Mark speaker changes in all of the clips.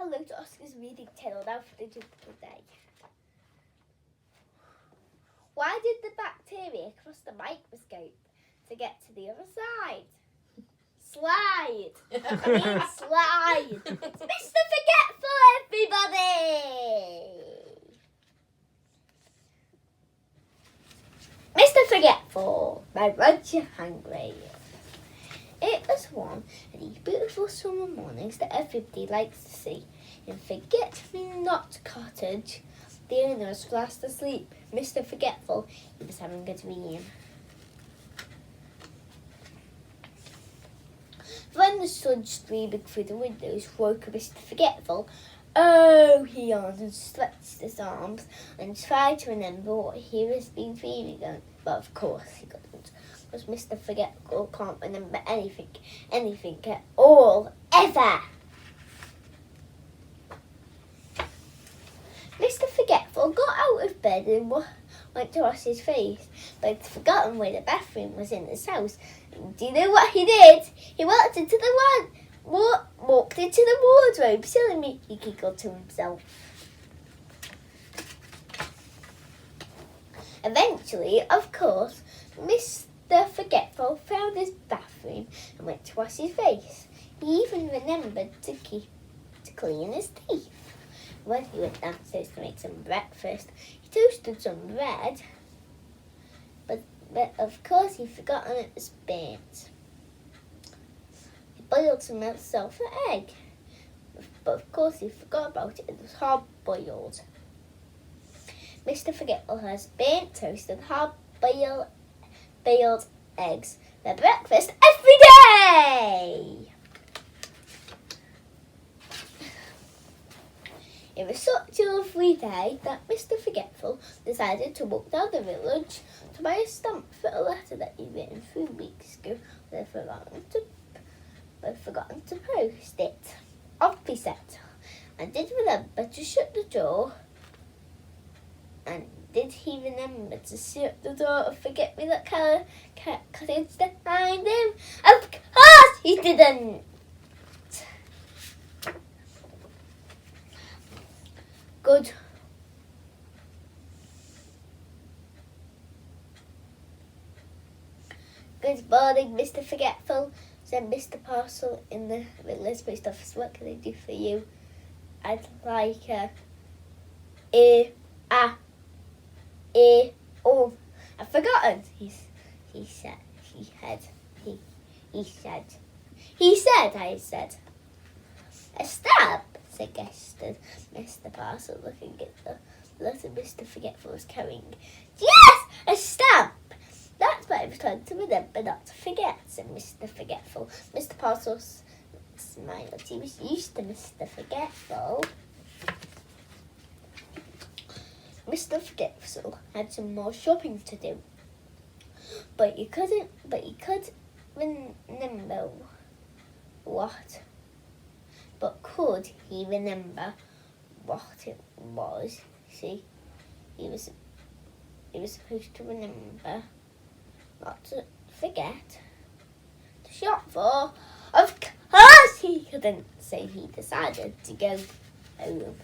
Speaker 1: hello to Oscar's reading tale now for the joke of the day. Why did the bacteria cross the microscope to get to the other side? Slide! I mean slide! It's Mr Forgetful, everybody! Mr Forgetful by Roger Hargreaves. It was one of these beautiful summer mornings that everybody likes to see. In Forget-Me-Not Cottage, the owner was fast asleep. Mr Forgetful, he was having a dream. When the sun streaming through the windows woke Mr Forgetful, oh, he yawned and stretched his arms and tried to remember what he was been dreaming of. But of course he couldn't, because Mr Forgetful can't remember anything at all, ever. Mr Forgetful got out of bed and went to wash his face, but he'd forgotten where the bathroom was in his house. And do you know what he did? He walked into the wardrobe. Silly me, he giggled to himself. Eventually, of course, Mr Forgetful found his bathroom and went to wash his face. He even remembered to clean his teeth. When he went downstairs to make some breakfast, he toasted some bread, but of course he'd forgotten it was burnt. He boiled himself an egg, but of course he forgot about it. It was hard-boiled. Mr Forgetful has burnt toast and hard-boiled eggs for breakfast every day. It was such a lovely day that Mr Forgetful decided to walk down the village to buy a stamp for a letter that he'd written 3 weeks ago, but had forgotten to post it. Off he set, and did remember to shut the door. And did he remember to shut the door of Forget-Me-Not Cottage behind him? Of course he didn't! Good. Good morning, Mr Forgetful, said Mr Parcel in the village post office. What can I do for you? I'd like oh, I've forgotten. He said. A stamp, suggested Mr Parcel, looking at the letter Mr Forgetful was carrying. Yes, a stamp! That's what I was trying to remember, not to forget, said Mr Forgetful. Mr Parcel smiled. He was used to Mr Forgetful. Mr Forgetful had some more shopping to do, but he could remember what. But could he remember what it was? See, he was supposed to remember, not to forget, to shop for. Of course he couldn't, so he decided to go home.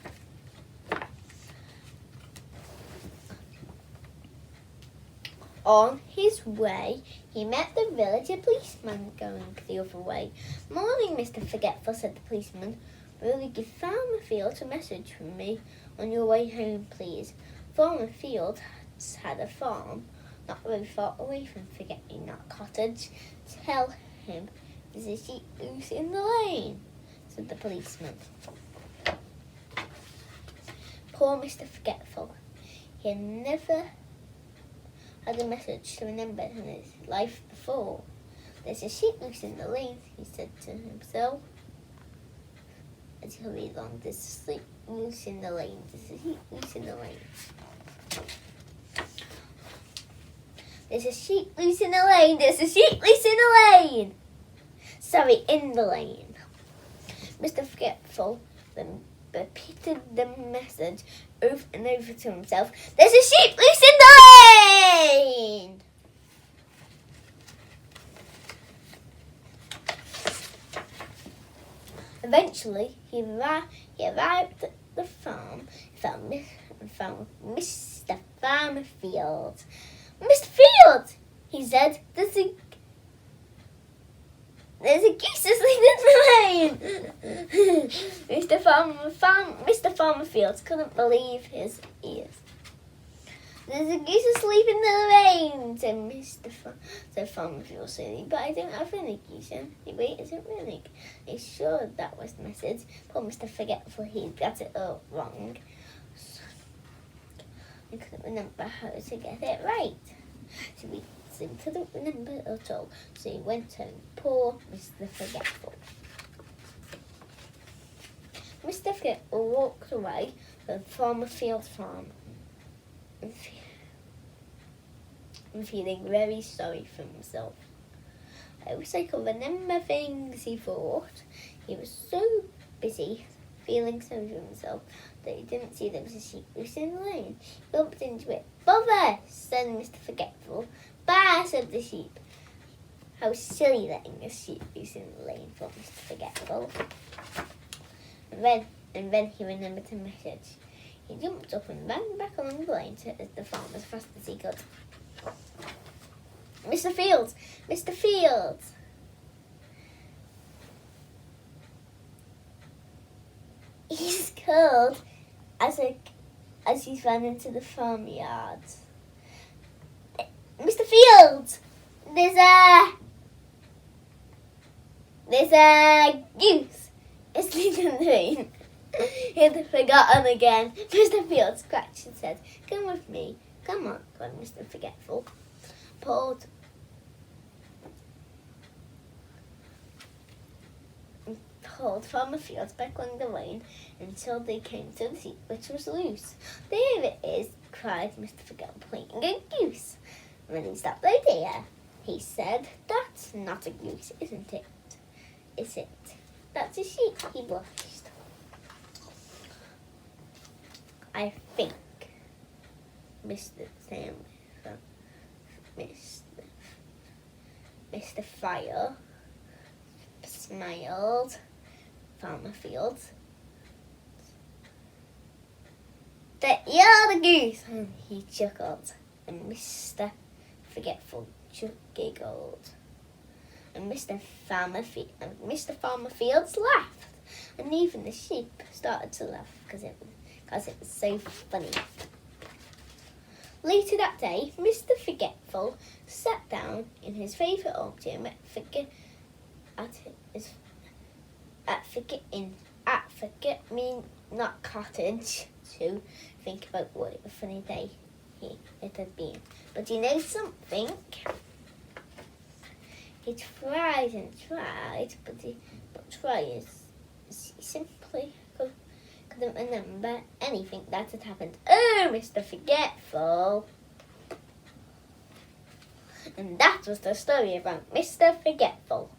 Speaker 1: On his way, he met the village policeman going the other way. Morning, Mr Forgetful, said the policeman. Will you give Farmer Field a message from me on your way home, please? Farmer Field had a farm not very far away from Forget-Me-Not Cottage. Tell him there's a sheep loose in the lane, said the policeman. Poor Mr Forgetful. He had never had a message to remember in his life before. There's a sheep loose in the lane, he said to himself as he hurried along. There's a sheep loose in the lane. There's a sheep loose in the lane. There's a sheep loose in the lane. There's a sheep loose in the lane. Sorry, in the lane. Mr Forgetful then repeated the message over and over to himself. There's a sheep loose in the lane! Eventually, he arrived at the farm and found Mr. Farmerfield. Mr. Field, he said, there's a goose asleep in the lane. Mr. Farmerfield couldn't believe his ears. There's a goose asleep in the lane, said Mr. Farmerfield silly, but I don't have any geese anyway, is it really? He's sure that was the message. Poor Mr. Forgetful, he got it all wrong. He couldn't remember how to get it right. So he couldn't remember at all. So he went home. Poor Mr. Forgetful. Mr. Forgetful walked away from Farmerfield's farm and feeling very sorry for himself. I wish I could remember things, he thought. He was so busy feeling sorry for himself that he didn't see there was a sheep loose in the lane. He bumped into it. Bother, said Mr. Forgetful. Bah, said the sheep. How silly letting a sheep loose in the lane, thought Mr. Forgetful. And then he remembered the message. He jumped up and ran back along the lane to the farm as fast as he could. Mr. Fields! Mr. Fields! He's called as he ran into the farmyard. Mr. Fields! There's a goose asleep in the rain. He'd forgotten again. Mr. Fields scratched his head. Come with me. Come on, cried Mr. Forgetful. Pulled Farmer Fields back along the lane until they came to the sheep which was loose. There it is, cried Mr. Forgetful, playing a goose. And then he stopped right there. He said, that's not a goose, isn't it? Is it? That's a sheep, he blushed. I think Mr. Fire smiled. Farmer Fields. That you're the goose, and he chuckled, and Mr. Forgetful giggled, and Mr. Farmer Fields laughed, and even the sheep started to laugh because it was so funny. Later that day, Mr. Forgetful sat down in his favourite armchair at Forget-Me-Not Cottage to think about what a funny day it had been. But you know something? He tried and tried, but he simply couldn't remember anything that had happened. Oh, Mr. Forgetful! And that was the story about Mr. Forgetful.